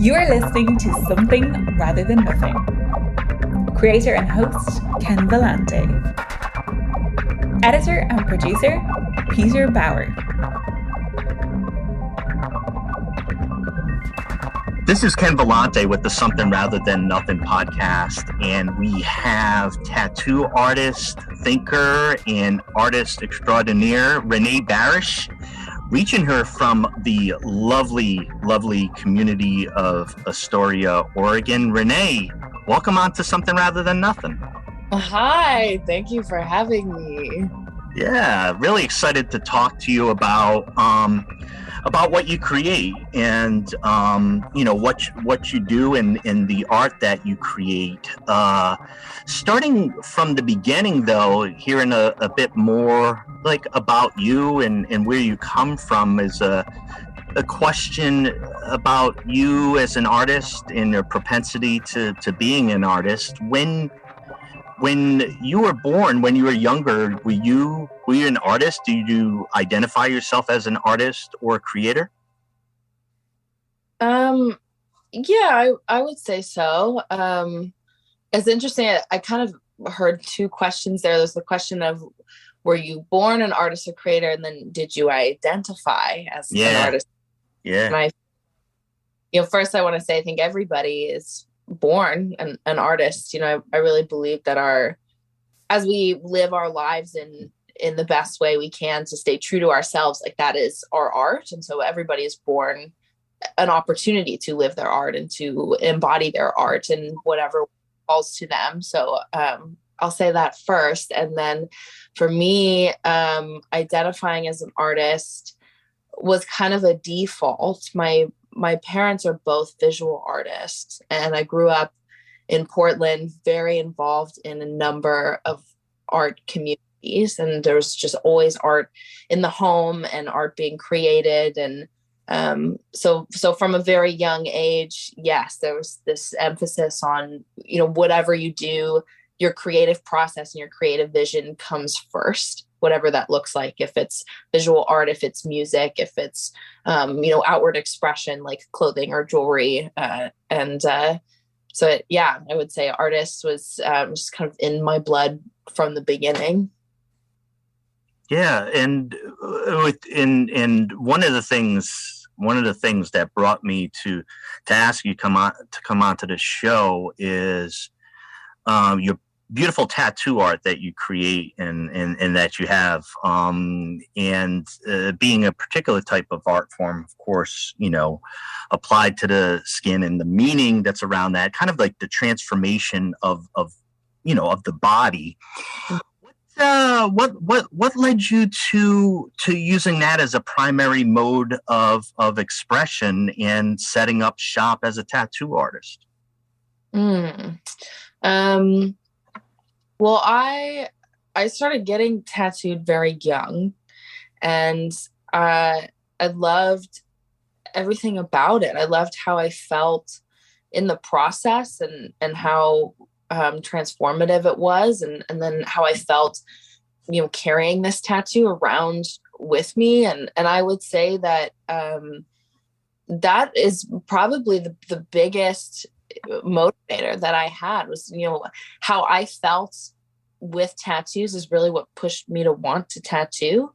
You are listening to Something Rather Than Nothing. Creator and host, Ken Vellante. Editor and producer, Peter Bauer. This is Ken Vellante with the Something Rather Than Nothing podcast, and we have tattoo artist, thinker, and artist extraordinaire, Renée Barasch, reaching her from the lovely, lovely community of Astoria, Oregon. Renée, welcome on to Something Rather Than Nothing. Hi, thank you for having me. Yeah, really excited to talk to you about what you create and what you do and the art that you create. Starting from the beginning, though, hearing a bit more like about you and where you come from is a question about you as an artist and your propensity to being an artist. When you were born, when you were younger, were you an artist? Do you identify yourself as an artist or a creator? Yeah, I would say so. It's interesting. I kind of heard two questions there. There's the question of, were you born an artist or creator? And then did you identify as an artist? Yeah. And first I want to say, I think everybody is born an artist. I really believe that as we live our lives in the best way we can to stay true to ourselves, like that is our art. And so everybody is born an opportunity to live their art and to embody their art and whatever falls to them. So I'll say that first. And then for me, identifying as an artist was kind of a default. My parents are both visual artists, and I grew up in Portland, very involved in a number of art communities. And there was just always art in the home and art being created. And so from a very young age, yes, there was this emphasis on, whatever you do, your creative process and your creative vision comes first, whatever that looks like. If it's visual art, if it's music, if it's, outward expression like clothing or jewelry. I would say artist was just kind of in my blood from the beginning. Yeah. And one of the things that brought me to ask you to come on to the show is your beautiful tattoo art that you create and that you have, being a particular type of art form, of course, applied to the skin and the meaning that's around that, kind of like the transformation of the body. What led you to using that as a primary mode of expression and setting up shop as a tattoo artist? Well, I started getting tattooed very young, and I loved everything about it. I loved how I felt in the process and how transformative it was, and then how I felt, carrying this tattoo around with me. And I would say that that is probably the biggest motivator that I had was, how I felt with tattoos is really what pushed me to want to tattoo.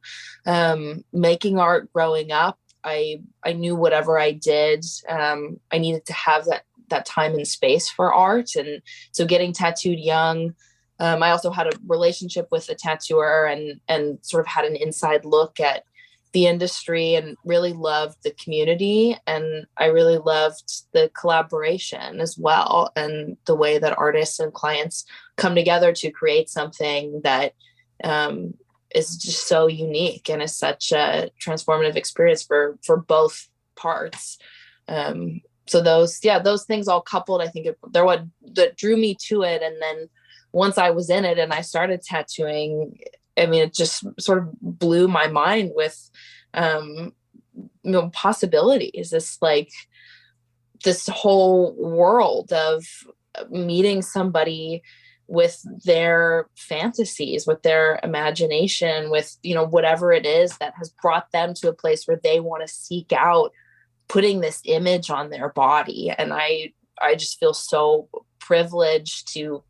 Making art growing up, I knew whatever I did, I needed to have that time and space for art. And so getting tattooed young, I also had a relationship with a tattooer and sort of had an inside look at the industry and really loved the community. And I really loved the collaboration as well, and the way that artists and clients come together to create something that is just so unique and is such a transformative experience for both parts. So those things all coupled, I think they're what that drew me to it. And then once I was in it and I started tattooing, it just sort of blew my mind with, possibilities. This whole world of meeting somebody with their fantasies, with their imagination, with, whatever it is that has brought them to a place where they want to seek out putting this image on their body. And I just feel so privileged to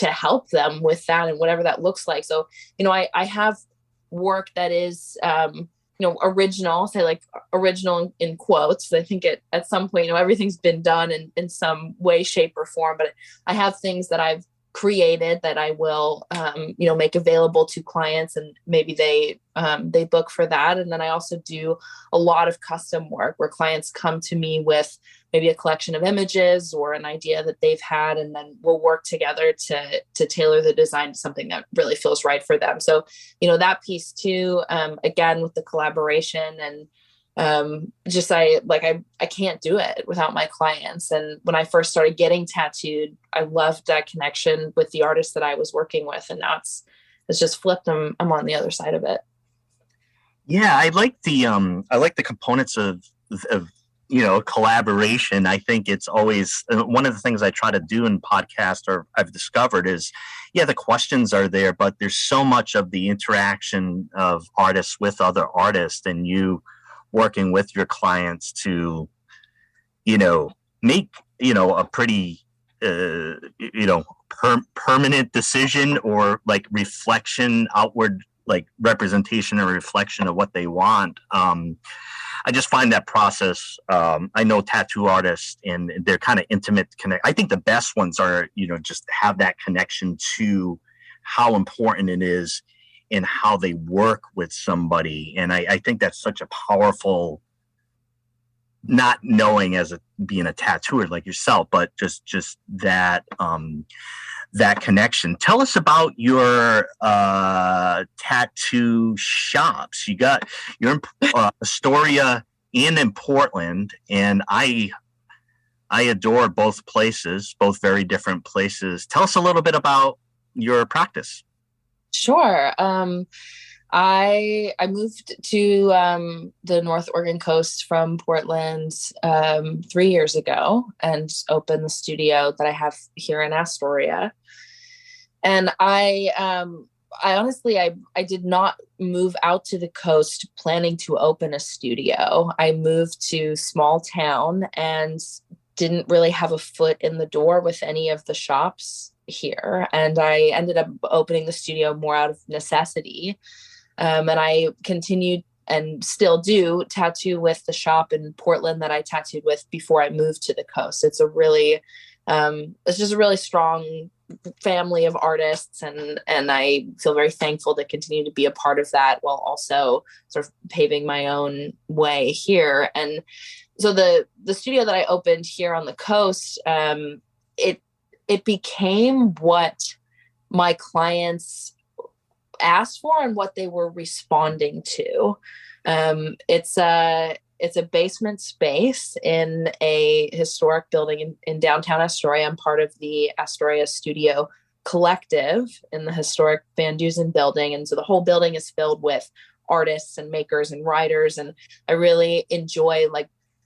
help them with that and whatever that looks like. So, I have work that is, original, say like original in quotes. I think at some point, everything's been done in some way, shape or form, but I have things that I've created that I will, make available to clients, and maybe they book for that. And then I also do a lot of custom work where clients come to me with maybe a collection of images or an idea that they've had, and then we'll work together to tailor the design to something that really feels right for them. So, that piece too, again, with the collaboration and I can't do it without my clients. And when I first started getting tattooed, I loved that connection with the artist that I was working with. And now it's just flipped. I'm on the other side of it. Yeah. I like the components of collaboration. I think it's always one of the things I try to do in podcast, or I've discovered, is, the questions are there, but there's so much of the interaction of artists with other artists, and you working with your clients to, make, a pretty, permanent decision, or like reflection, outward, like representation or reflection of what they want. I just find that process, I know tattoo artists, and they're kind of intimate connect. I think the best ones are, just have that connection to how important it is and how they work with somebody. And I think that's such a powerful, not knowing being a tattooer like yourself, but just that, that connection. Tell us about your tattoo shops. You're in Astoria and in Portland, and I adore both places, both very different places. Tell us a little bit about your practice. Sure. I moved to the North Oregon coast from Portland 3 years ago, and opened the studio that I have here in Astoria. And I honestly, I did not move out to the coast planning to open a studio. I moved to small town and didn't really have a foot in the door with any of the shops here. And I ended up opening the studio more out of necessity. And I continued and still do tattoo with the shop in Portland that I tattooed with before I moved to the coast. It's it's just a really strong family of artists. And I feel very thankful to continue to be a part of that, while also sort of paving my own way here. And so the studio that I opened here on the coast, it became what my clients asked for and what they were responding to. It's a basement space in a historic building in downtown Astoria. I'm part of the Astoria Studio Collective in the historic Van Dusen building. And so the whole building is filled with artists and makers and writers. And I really enjoy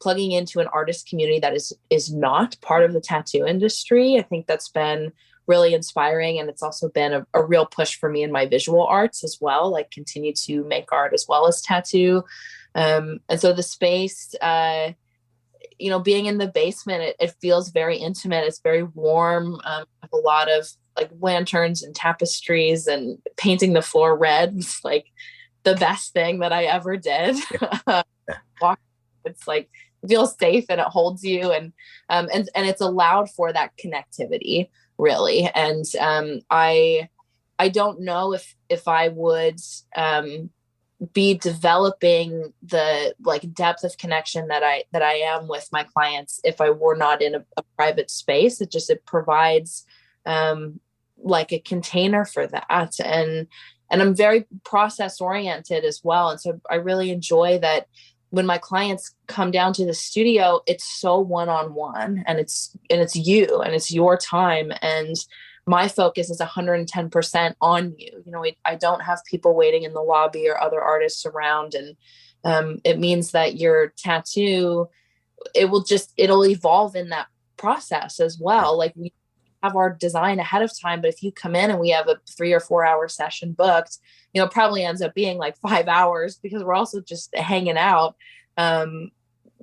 plugging into an artist community that is not part of the tattoo industry. I think that's been really inspiring. And it's also been a real push for me in my visual arts as well, continue to make art as well as tattoo. And so the space, being in the basement, it feels very intimate. It's very warm. I have a lot of lanterns and tapestries, and painting the floor red was the best thing that I ever did. It's it feels safe and it holds you, and it's allowed for that connectivity, really. And I don't know if I would be developing the depth of connection that I am with my clients if I were not in a private space. It provides a container for that, and I'm very process oriented as well. And so I really enjoy that when my clients come down to the studio, it's so one-on-one, and it's you, and it's your time. And my focus is 110% on you. I don't have people waiting in the lobby or other artists around. And it means that your tattoo, it'll evolve in that process as well. We have our design ahead of time, but if you come in and we have a 3 or 4 hour session booked, it probably ends up being 5 hours, because we're also just hanging out.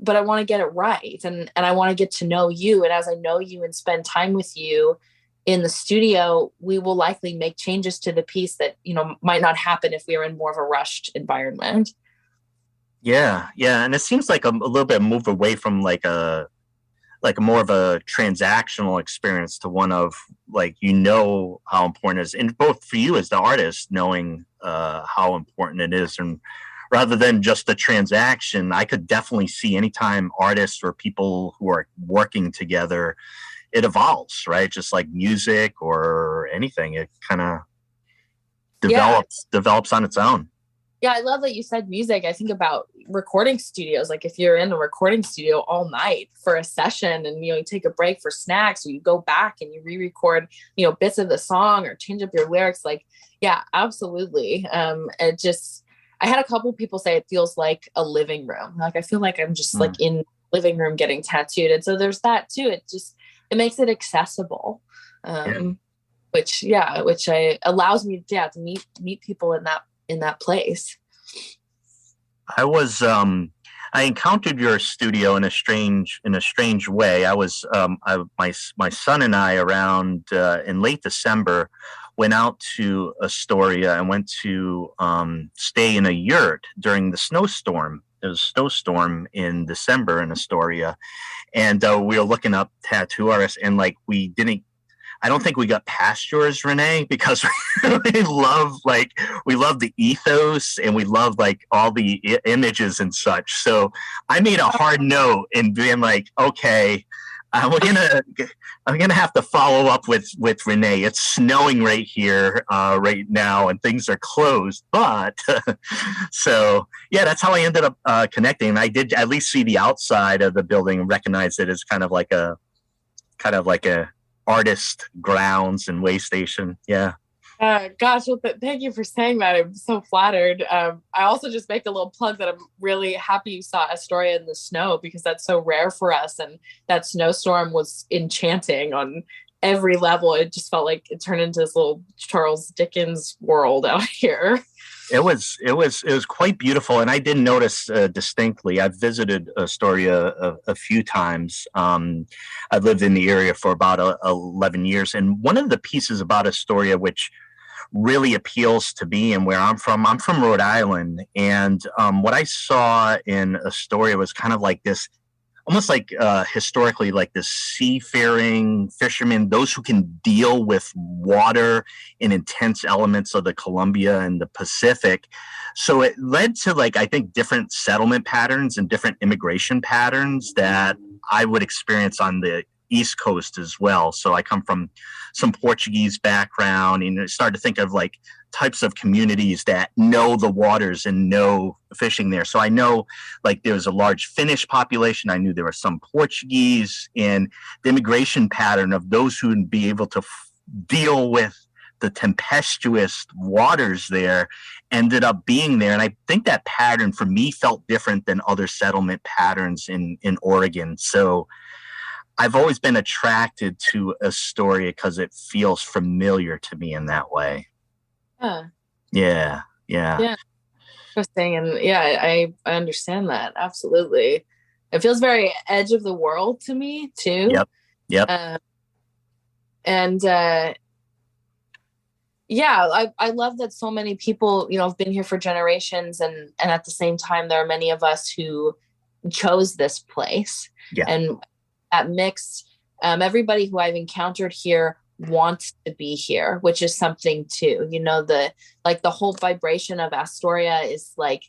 but I want to get it right. And I want to get to know you. And as I know you and spend time with you in the studio, we will likely make changes to the piece that, might not happen if we were in more of a rushed environment. Yeah. Yeah. And it seems like a little bit move away from like a more of a transactional experience to one of like, how important it is, and both for you as the artist, knowing how important it is. And rather than just a transaction, I could definitely see anytime artists or people who are working together, it evolves, right? Just like music or anything, it kind of develops on its own. Yeah, I love that you said music. I think about recording studios. Like if you're in a recording studio all night for a session and, you take a break for snacks, or you go back and you re-record, bits of the song or change up your lyrics. Like, yeah, absolutely. I had a couple people say it feels like a living room. Like, I feel like I'm just like in living room getting tattooed. And so there's that too. It makes it accessible. Which allows me to meet people in that place. I encountered your studio in a strange way. I was my son and I around in late December went out to Astoria and went to stay in a yurt during the snowstorm. There was a snowstorm in December in Astoria, and we were looking up tattoo artists, and like I don't think we got past yours, Renée, because we love the ethos and we love like all the images and such. So I made a hard note in being like, okay, I'm gonna have to follow up with Renée. It's snowing right here right now, and things are closed. But so yeah, that's how I ended up connecting. And I did at least see the outside of the building and recognize it as kind of like a artist grounds and way station. Yeah. Gosh, well, thank you for saying that. I'm so flattered. I also just make a little plug that I'm really happy you saw Astoria in the snow, because that's so rare for us. And that snowstorm was enchanting on every level. It just felt like it turned into this little Charles Dickens world out here. It was quite beautiful, and I didn't notice distinctly. I've visited Astoria a few times. I've lived in the area for about 11 years, and one of the pieces about Astoria which really appeals to me and where I'm from Rhode Island, and what I saw in Astoria was kind of like this, almost like historically like this seafaring fishermen, those who can deal with water in intense elements of the Columbia and the Pacific. So it led to like, I think, different settlement patterns and different immigration patterns that I would experience on the East Coast as well. So I come from some Portuguese background, and I started to think of like types of communities that know the waters and know fishing there. So I know like there's a large Finnish population. I knew there were some Portuguese, and the immigration pattern of those who would be able to deal with the tempestuous waters there ended up being there. And I think that pattern for me felt different than other settlement patterns in Oregon. So I've always been attracted to Astoria because it feels familiar to me in that way. Yeah. Interesting. And yeah, I understand that. Absolutely. It feels very edge of the world to me too. Yep. I love that so many people, have been here for generations, and at the same time, there are many of us who chose this place. Yeah. And that mix, everybody who I've encountered here wants to be here, which is something too. The whole vibration of Astoria is like,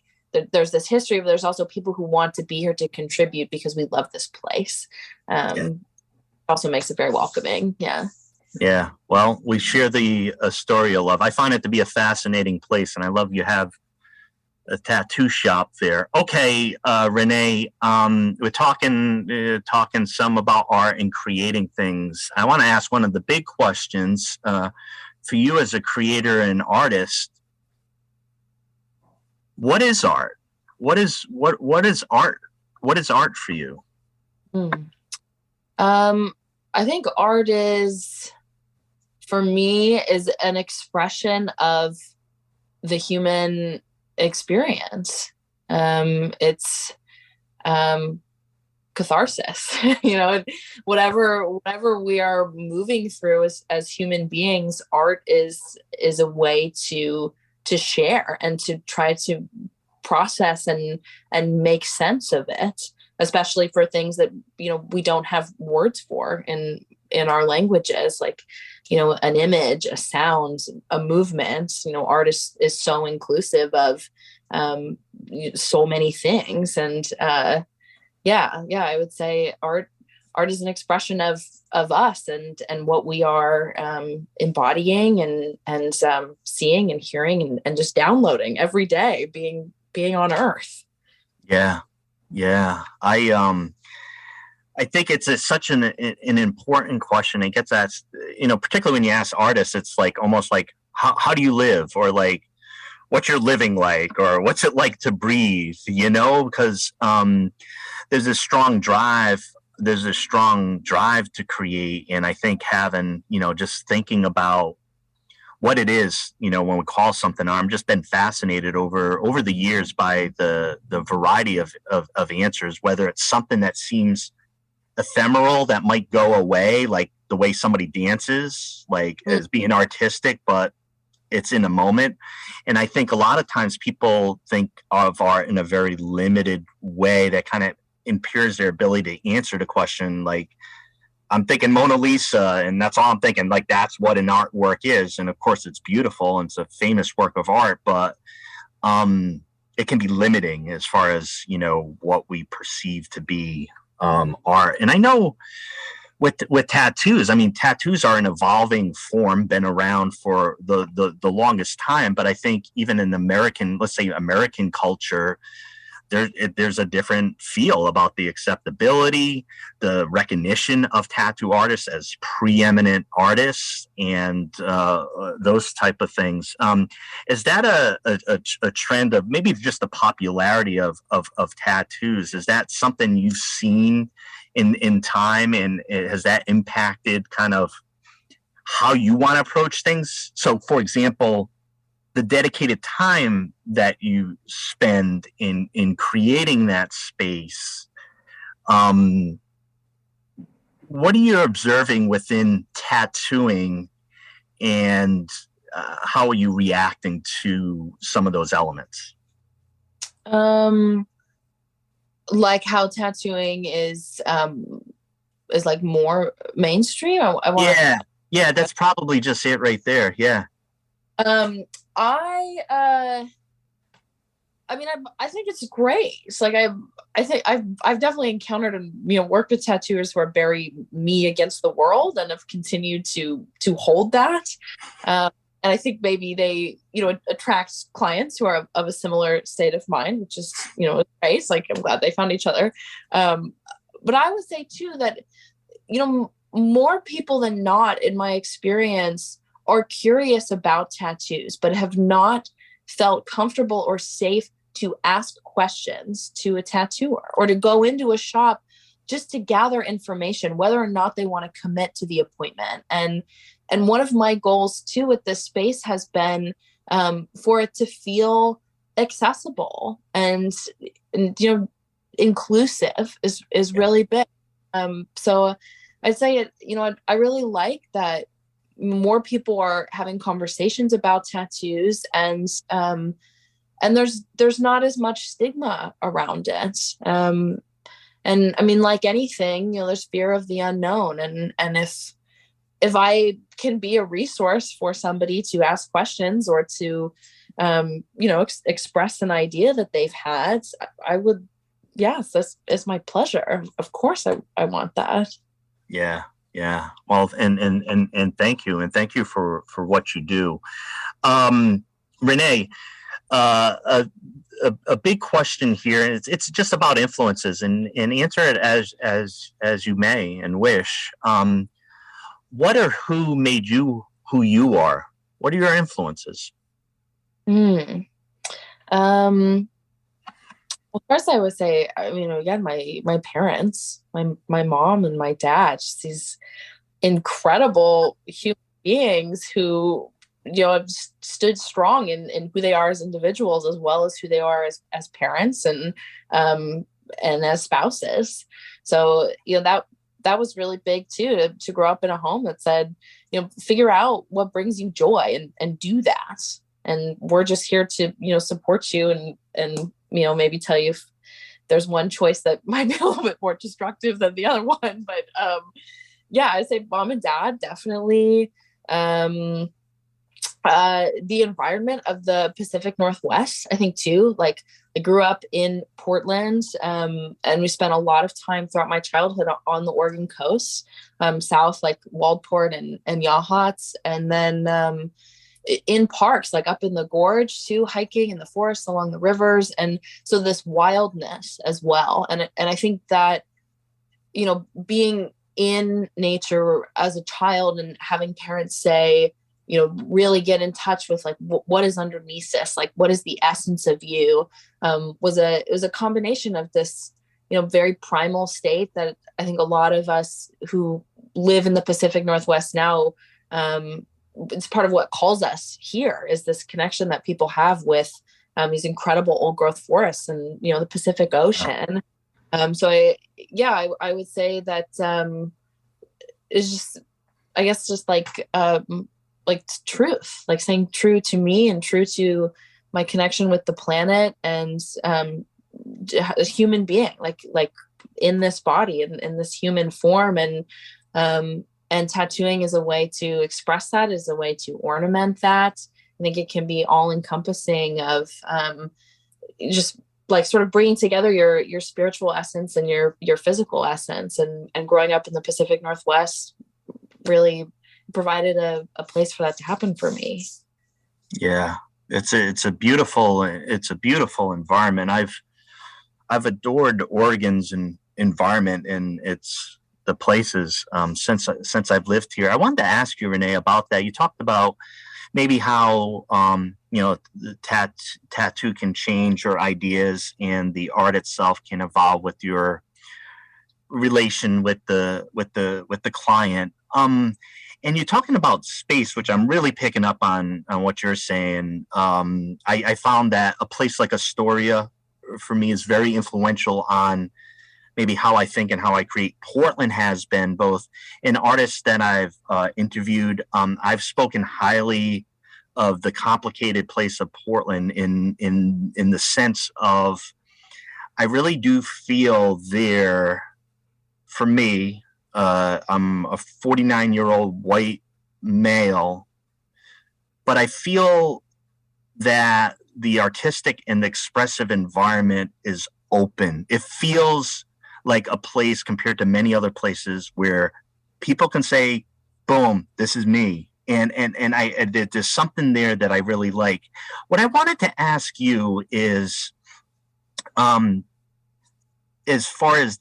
there's this history, but there's also people who want to be here to contribute because we love this place. Also makes it very welcoming. Yeah. Well, we share the Astoria love. I find it to be a fascinating place, and I love you have a tattoo shop there. Okay, Renée, we're talking some about art and creating things. I want to ask one of the big questions for you as a creator and artist. What is art? What is art? What is art for you? I think art for me, is an expression of the human experience. It's catharsis. Whatever we are moving through as human beings, art is a way to share and to try to process and make sense of it, especially for things that we don't have words for in our languages, like an image, a sound, a movement. Art is so inclusive of so many things. And I would say art is an expression of us and what we are embodying and seeing and hearing and just downloading every day, being on earth. Yeah. I think it's such an important question. It gets asked, particularly when you ask artists, it's like almost like, how do you live? Or like, what's your living like? Or what's it like to breathe? Because there's a strong drive to create. And I think having, just thinking about what it is, when we call something art, I've just been fascinated over the years by the variety of answers, whether it's something that seems ephemeral that might go away, like the way somebody dances, like as being artistic, but it's in a moment. And I think a lot of times people think of art in a very limited way that kind of impairs their ability to answer the question. Like, I'm thinking Mona Lisa, and that's all I'm thinking. Like, that's what an artwork is. And of course it's beautiful and it's a famous work of art, but it can be limiting as far as, what we perceive to be art. And I know with tattoos, I mean, tattoos are an evolving form, been around for the longest time. But I think even in American culture, there's a different feel about the acceptability, the recognition of tattoo artists as preeminent artists, and those type of things. Is that a trend of maybe just the popularity of tattoos? Is that something you've seen in time, and has that impacted kind of how you want to approach things? So, for example, the dedicated time that you spend in creating that space, what are you observing within tattooing, and how are you reacting to some of those elements? Like how tattooing is like more mainstream. Yeah, that's probably just it right there. Yeah. I think it's great. It's like I think I've definitely encountered and worked with tattooers who are very me against the world and have continued to hold that. And I think maybe they attract clients who are of a similar state of mind, which is great. Like, I'm glad they found each other. But I would say too that more people than not, in my experience, are curious about tattoos, but have not felt comfortable or safe to ask questions to a tattooer or to go into a shop just to gather information, whether or not they want to commit to the appointment. And one of my goals too with this space has been for it to feel accessible and inclusive is really big. So I'd say I really like that more people are having conversations about tattoos, and there's not as much stigma around it. And I mean, like anything, there's fear of the unknown, and if I can be a resource for somebody to ask questions or to express an idea that they've had, I would. Yes, it's my pleasure. Of course I want that. Yeah. Well, and thank you. And thank you for what you do. Renée, a big question here, and it's just about influences, and answer it as you may and wish. What or who made you who you are? What are your influences? Well, first I would say, again, my parents, my mom and my dad, just these incredible human beings who, have stood strong in who they are as individuals, as well as who they are as parents. And, as spouses. So, that was really big too, to grow up in a home that said, figure out what brings you joy and do that. And we're just here to, support you and, maybe tell you if there's one choice that might be a little bit more destructive than the other one. But, I say mom and dad, definitely. The environment of the Pacific Northwest, I think too, like I grew up in Portland, and we spent a lot of time throughout my childhood on the Oregon coast, south, like Waldport and Yachats. And then, in parks, like up in the gorge too, hiking in the forests along the rivers. And so this wildness as well. And I think that, being in nature as a child and having parents say, really get in touch with like, what is underneath this? Like, what is the essence of you? It was a combination of this, very primal state that I think a lot of us who live in the Pacific Northwest now, it's part of what calls us here, is this connection that people have with these incredible old growth forests and, the Pacific Ocean. So I would say that it's just, I guess, just like truth, like saying true to me and true to my connection with the planet and a human being, like in this body and in this human form. And tattooing is a way to express that, is a way to ornament that. I think it can be all encompassing of just like sort of bringing together your spiritual essence and your physical essence. And growing up in the Pacific Northwest really provided a place for that to happen for me. Yeah, it's a beautiful environment. I've adored Oregon's environment, and it's the places since I've lived here. I wanted to ask you, Renee, about that. You talked about maybe how the tattoo can change your ideas and the art itself can evolve with your relation with the client. And you're talking about space, which I'm really picking up on what you're saying. I found that a place like Astoria for me is very influential on maybe how I think and how I create. Portland has been, both in artists that I've interviewed. I've spoken highly of the complicated place of Portland in the sense of, I really do feel there, for me, I'm a 49-year-old white male, but I feel that the artistic and expressive environment is open. It feels like a place compared to many other places where people can say, boom, this is me. And there's something there that I really like. What I wanted to ask you is, as far as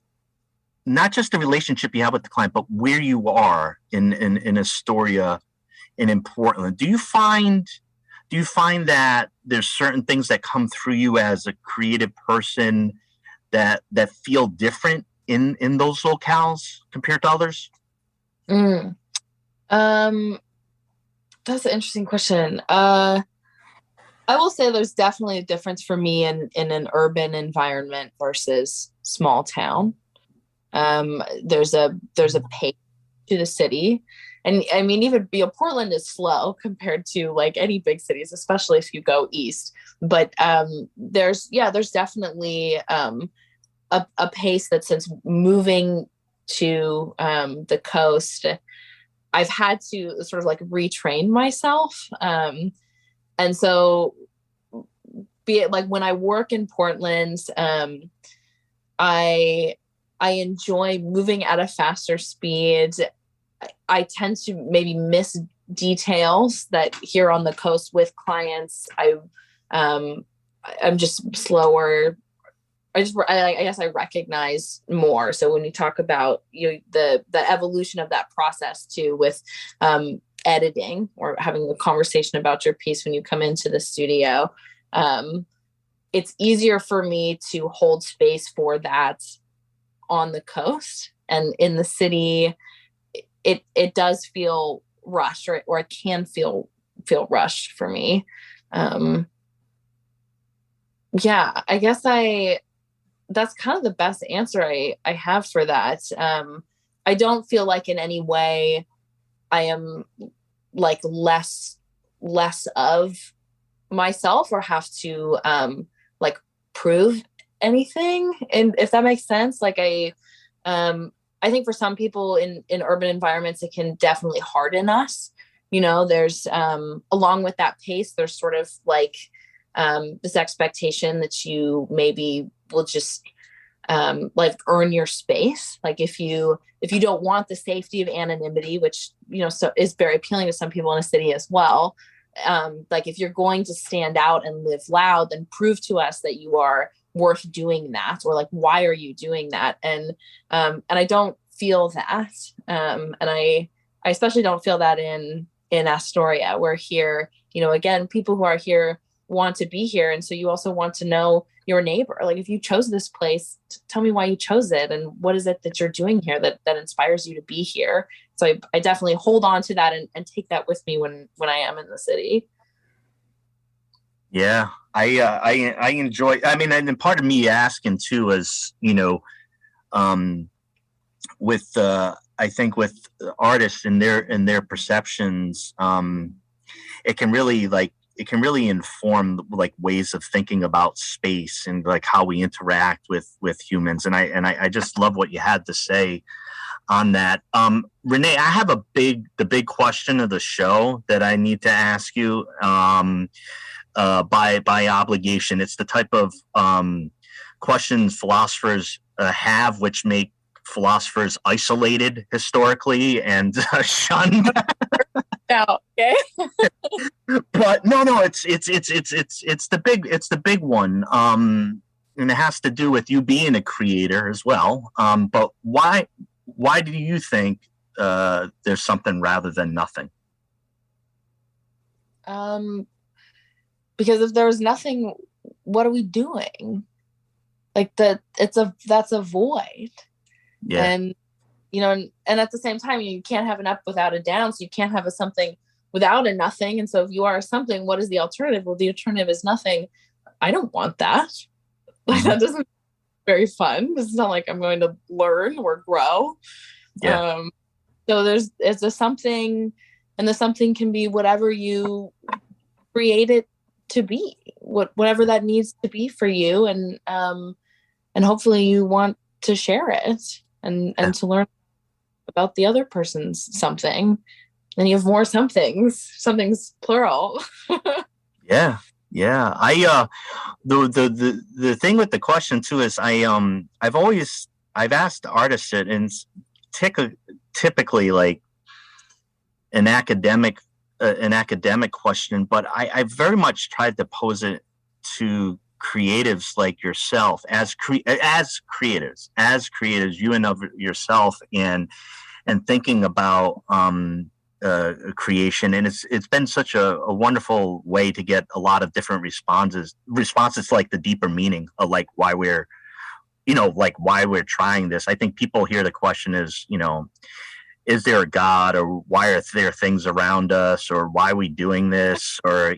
not just the relationship you have with the client, but where you are in Astoria and in Portland, do you find that there's certain things that come through you as a creative person that feel different in those locales compared to others? That's an interesting question. I will say there's definitely a difference for me in an urban environment versus small town. There's a pace to the city. And I mean, even Portland is slow compared to like any big cities, especially if you go east. But there's definitely a pace that, since moving to the coast, I've had to sort of like retrain myself. And so, be it like when I work in Portland, I enjoy moving at a faster speed. I tend to maybe miss details that here on the coast with clients, I'm just slower. I guess I recognize more. So when you talk about the evolution of that process too, with editing or having a conversation about your piece when you come into the studio, it's easier for me to hold space for that on the coast. And in the city, it does feel rushed, or it can feel rushed for me. I guess that's kind of the best answer I have for that. I don't feel like in any way I am like less of myself or have to like prove anything. And if that makes sense, like I think for some people in urban environments, it can definitely harden us. There's along with that pace, there's sort of like this expectation that you maybe will just like earn your space. Like if you don't want the safety of anonymity, which, so is very appealing to some people in a city as well. Like if you're going to stand out and live loud, then prove to us that you are worth doing that, or like, why are you doing that? And I don't feel that. And I especially don't feel that in Astoria. We're here, again, people who are here want to be here. And so you also want to know your neighbor. Like if you chose this place, tell me why you chose it. And what is it that you're doing here that inspires you to be here? So I definitely hold on to that and take that with me when I am in the city. Yeah, I enjoy. I mean, and part of me asking too is, with I think with artists and their perceptions, it can really inform like ways of thinking about space and like how we interact with humans. And I just love what you had to say on that. Renée, I have the big question of the show that I need to ask you. By obligation. It's the type of questions philosophers have, which make philosophers isolated historically and shunned. Okay. But no, it's the big one. And it has to do with you being a creator as well. But why do you think there's something rather than nothing? Because if there was nothing, what are we doing? Like that's a void. Yeah. And, and at the same time, you can't have an up without a down. So you can't have a something without a nothing. And so if you are a something, what is the alternative? Well, the alternative is nothing. I don't want that. Like that doesn't very fun. It's not like I'm going to learn or grow. Yeah. So it's a something, and the something can be whatever you create it to be, whatever that needs to be for you, and hopefully you want to share it and to learn about the other person's something. Then you have more somethings plural. Yeah. The thing with the question too is I've asked artists it, and typically like an academic question, but I very much tried to pose it to creatives like yourself as creators, you and of yourself, and thinking about creation. And it's been such a wonderful way to get a lot of different responses to like the deeper meaning of like why we're trying this. I think people hear the question as, is there a God, or why are there things around us, or why are we doing this, or,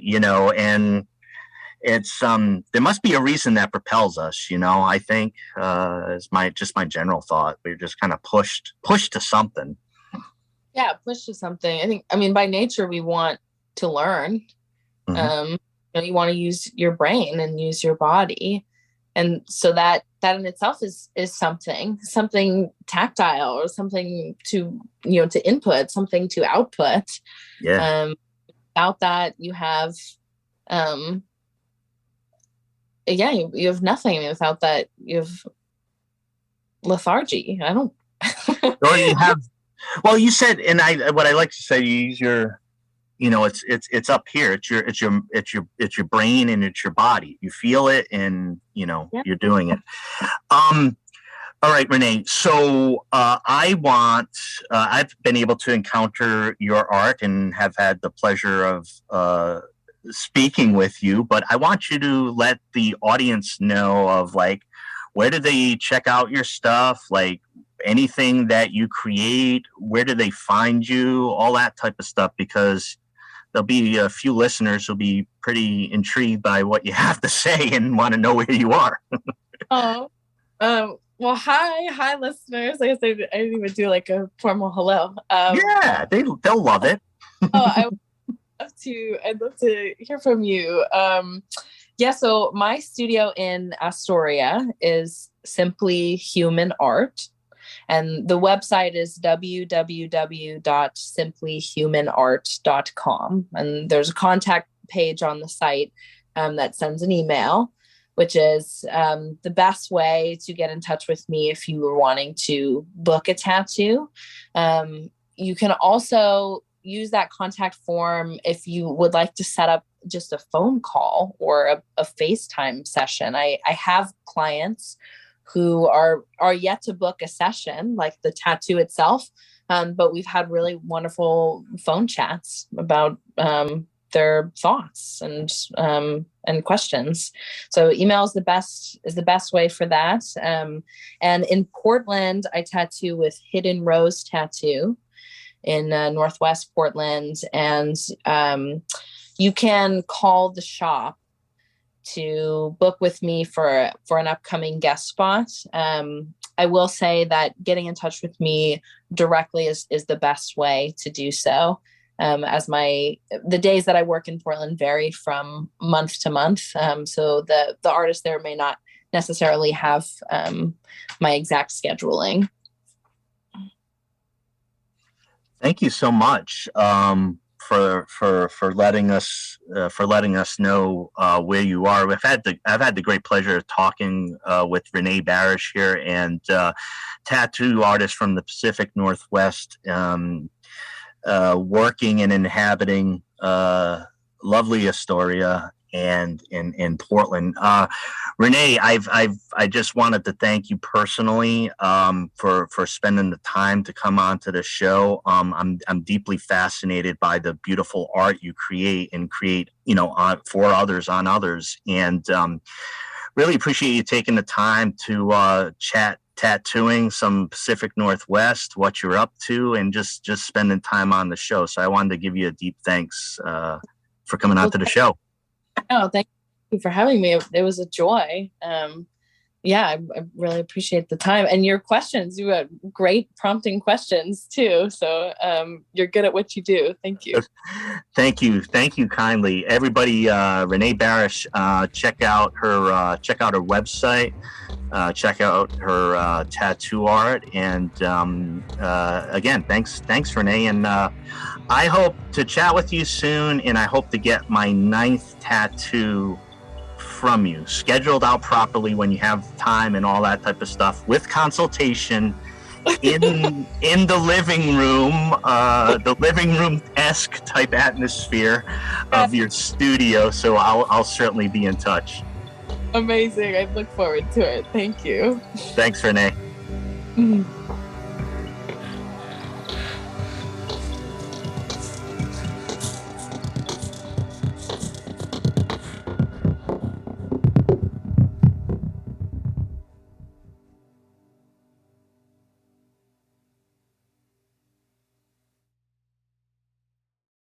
and it's, there must be a reason that propels us, I think, is my general thought. We're just kind of pushed to something. Yeah. Pushed to something. I mean, by nature, we want to learn. You want to use your brain and use your body. And so that in itself is something tactile, or something to input, something to output. Yeah. Without that, you have, you have nothing. I mean, without that, you have lethargy. I don't. Or you have. Well, you said, and what I like to say, you use your. It's up here. It's your brain and it's your body. You feel it, and you're doing it. All right, Renée. So I've been able to encounter your art and have had the pleasure of speaking with you. But I want you to let the audience know of like, where do they check out your stuff? Like anything that you create, where do they find you? All that type of stuff, because there'll be a few listeners who'll be pretty intrigued by what you have to say and want to know where you are. Oh, Well, hi, listeners. I guess I didn't even do like a formal hello. Yeah, they'll love it. Oh, I'd love to hear from you. Yeah, so my studio in Astoria is Simply Human Art. And the website is www.simplyhumanart.com. And there's a contact page on the site that sends an email, which is the best way to get in touch with me if you were wanting to book a tattoo. You can also use that contact form if you would like to set up just a phone call or a FaceTime session. I have clients who are yet to book a session, like the tattoo itself, but we've had really wonderful phone chats about their thoughts and questions. So email is the best way for that. And in Portland, I tattoo with Hidden Rose Tattoo in Northwest Portland, and you can call the shop to book with me for an upcoming guest spot. I will say that getting in touch with me directly is the best way to do so. As the days that I work in Portland vary from month to month. So the artist there may not necessarily have my exact scheduling. Thank you so much for letting us know where you are. I've had the great pleasure of talking with Renée Barasch here, and tattoo artist from the Pacific Northwest, working and inhabiting lovely Astoria and in Portland. Renée, I just wanted to thank you personally for spending the time to come on to the show. I'm deeply fascinated by the beautiful art you create for others on others, and really appreciate you taking the time to chat tattooing some Pacific Northwest, what you're up to, and just spending time on the show. So I wanted to give you a deep thanks for coming on to the show. Oh, thank you for having me. It was a joy. I really appreciate the time and your questions. You had great prompting questions too. So you're good at what you do. Thank you. Thank you kindly. Everybody, Renée Barasch, check out her website. Check out her tattoo art. And again, thanks, Renée. And I hope to chat with you soon. And I hope to get my 9th tattoo from you scheduled out properly when you have time and all that type of stuff, with consultation in the living room-esque type atmosphere of your studio. So I'll certainly be in touch. Amazing. I look forward to it. Thank you. Thanks, Renée. Mm-hmm.